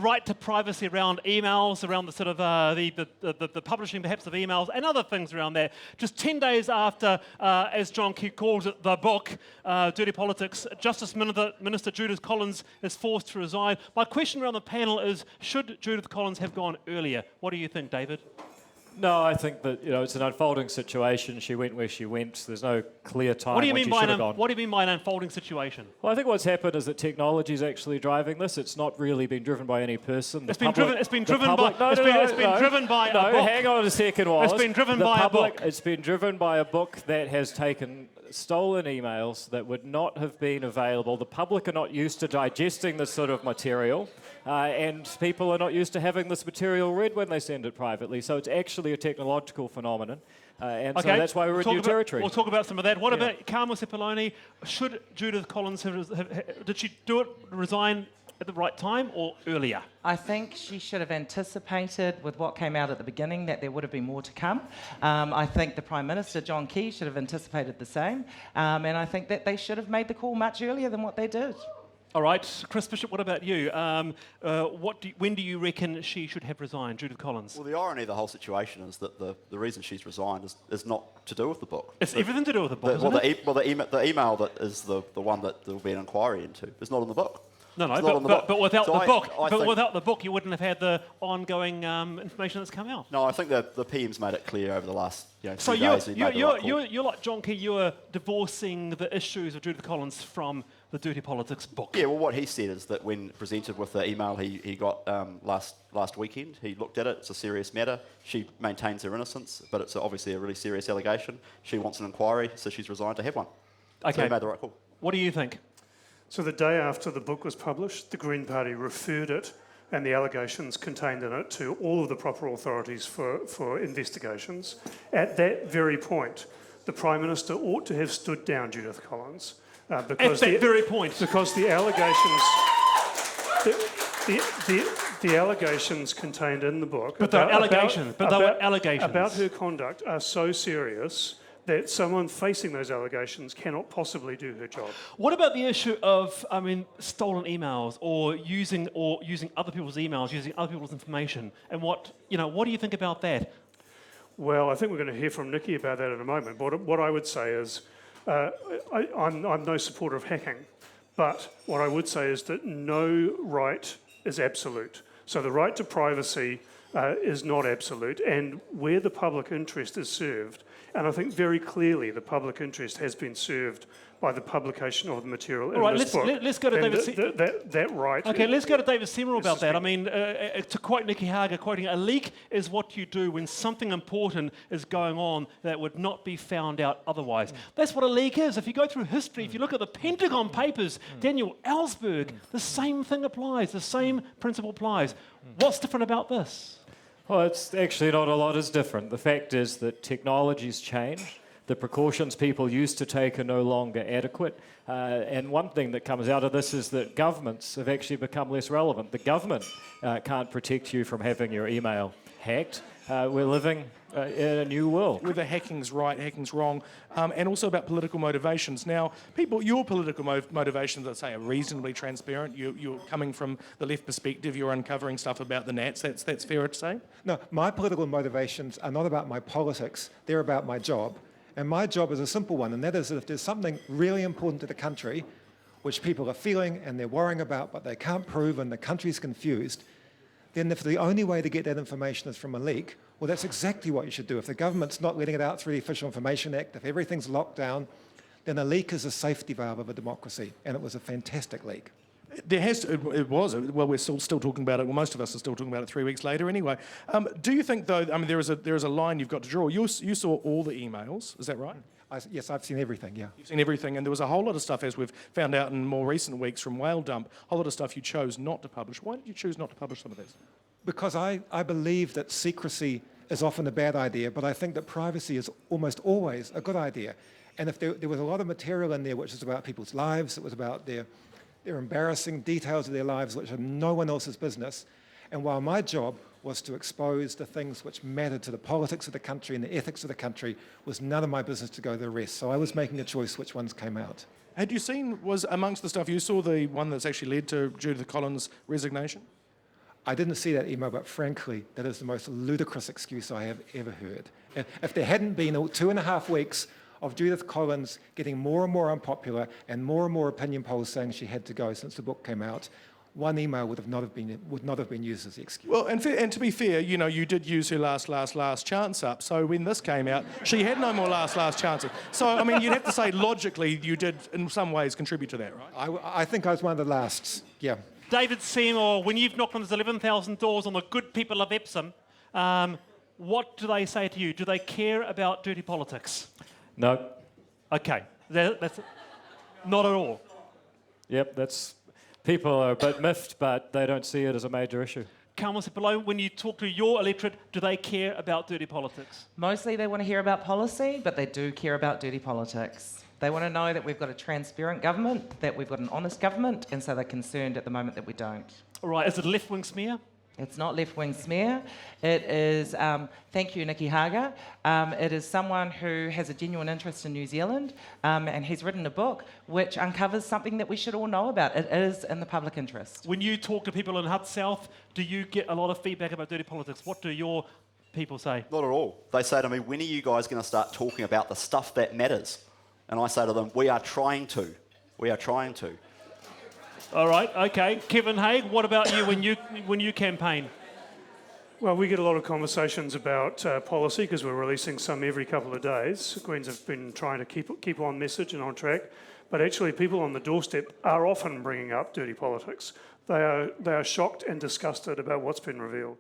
the right to privacy around emails, around the sort of the publishing perhaps of emails and other things around there. Just 10 days after, as John Key calls it, the book, Dirty Politics, Justice Minister Judith Collins is forced to resign. My question around the panel is, should Judith Collins have gone earlier? What do you think, David? No, I think that it's an unfolding situation. She went where she went. There's no clear time What do you when mean she by should have gone. what do you mean by an unfolding situation? Well, I think what's happened is that technology is actually driving this. It's not really been driven by any person. It's been driven by a book. Hang on a second, Wallace. It's been driven by a book. It's been driven by a book that has taken stolen emails that would not have been available. The public are not used to digesting this sort of material, and people are not used to having this material read when they send it privately. So it's actually a technological phenomenon, and so that's why we're in new territory. We'll talk about some of that. What about Carmel Sepuloni? Should Judith Collins did she do it, resign at the right time or earlier? I think she should have anticipated with what came out at the beginning that there would have been more to come. I think the Prime Minister, John Key, should have anticipated the same. And I think that they should have made the call much earlier than what they did. All right, Chris Bishop, what about you? When do you reckon she should have resigned, Judith Collins? Well, the irony of the whole situation is that the reason she's resigned is not to do with the book. It's everything to do with the book, isn't it? The email that is the one that there will be an inquiry into is not in the book. No, but without the book, you wouldn't have had the ongoing information that's come out. No, I think that the PM's made it clear over the last few so days. You're like John Key. You're divorcing the issues of Judith Collins from the Dirty Politics book. Yeah, well, what he said is that when presented with the email he got last weekend, he looked at it. It's a serious matter. She maintains her innocence, but it's obviously a really serious allegation. She wants an inquiry, so she's resigned to have one. Okay. So he made the right call. What do you think? So the day after the book was published, the Green Party referred it and the allegations contained in it to all of the proper authorities for investigations. At that very point, the Prime Minister ought to have stood down Judith Collins. Because the allegations... The allegations contained in the book about her conduct are so serious that someone facing those allegations cannot possibly do her job. What about the issue of, stolen emails or using other people's emails, using other people's information? And what do you think about that? Well, I think we're going to hear from Nikki about that in a moment. But what I would say is, I'm no supporter of hacking, but what I would say is that no right is absolute. So the right to privacy is not absolute, and where the public interest is served, and I think very clearly the public interest has been served by the publication of the material in this book. Let's go to David. That right. Okay, let's go to David Seymour about that. I mean, to quote Nikki Hager, quoting, a leak is what you do when something important is going on that would not be found out otherwise. That's what a leak is. If you go through history, if you look at the Pentagon Papers, Daniel Ellsberg, the same thing applies, the same principle applies. What's different about this? Well, it's actually not a lot is different. The fact is that technology's changed. The precautions people used to take are no longer adequate. And one thing that comes out of this is that governments have actually become less relevant. The government can't protect you from having your email hacked. We're living in a new world. Whether hacking's right, hacking's wrong, and also about political motivations. Now, your political motivations, let's say, are reasonably transparent. You're coming from the left perspective, you're uncovering stuff about the Nats, that's fair to say? No, my political motivations are not about my politics, they're about my job. And my job is a simple one, and that is that if there's something really important to the country, which people are feeling and they're worrying about, but they can't prove and the country's confused, then if the only way to get that information is from a leak, well, that's exactly what you should do. If the government's not letting it out through the Official Information Act, if everything's locked down, then a leak is a safety valve of a democracy, and it was a fantastic leak. Well, we're still talking about it. Well, most of us are still talking about it 3 weeks later anyway. Do you think, though, there is a line you've got to draw. You saw all the emails, is that right? Yes, I've seen everything, yeah. You've seen everything, and there was a whole lot of stuff, as we've found out in more recent weeks from Whale Dump, a whole lot of stuff you chose not to publish. Why did you choose not to publish some of this? Because I believe that secrecy is often a bad idea, but I think that privacy is almost always a good idea. And if there was a lot of material in there which was about people's lives, it was about their embarrassing details of their lives which are no one else's business. And while my job was to expose the things which mattered to the politics of the country and the ethics of the country, was none of my business to go to the rest. So I was making a choice which ones came out. Had you seen, was amongst the stuff, you saw the one that's actually led to Judith Collins' resignation? I didn't see that email, but frankly, that is the most ludicrous excuse I have ever heard. If there hadn't been 2.5 weeks of Judith Collins getting more and more unpopular and more opinion polls saying she had to go since the book came out, one email would not have been used as the excuse. Well, and to be fair, you know, you did use her last chance up. So when this came out, she had no more last chances. So, I mean, you'd have to say logically you did in some ways contribute to that, right? I think I was one of the last, yeah. David Seymour, when you've knocked on those 11,000 doors on the good people of Epsom, what do they say to you? Do they care about dirty politics? No. Okay, that's not at all. Yep, that's... People are a bit miffed, but they don't see it as a major issue. Carmen Sepullo, when you talk to your electorate, do they care about dirty politics? Mostly they want to hear about policy, but they do care about dirty politics. They want to know that we've got a transparent government, that we've got an honest government, and so they're concerned at the moment that we don't. All right, is it a left-wing smear? It's not left-wing smear. It is, thank you, Nikki Hager. It is someone who has a genuine interest in New Zealand, and he's written a book which uncovers something that we should all know about. It is in the public interest. When you talk to people in Hutt South, do you get a lot of feedback about dirty politics? What do your people say? Not at all. They say to me, when are you guys going to start talking about the stuff that matters? And I say to them, we are trying to. We are trying to. All right, okay. Kevin Haig, what about you when you campaign? Well, we get a lot of conversations about policy because we're releasing some every couple of days. Greens have been trying to keep on message and on track, but actually people on the doorstep are often bringing up dirty politics. They are shocked and disgusted about what's been revealed.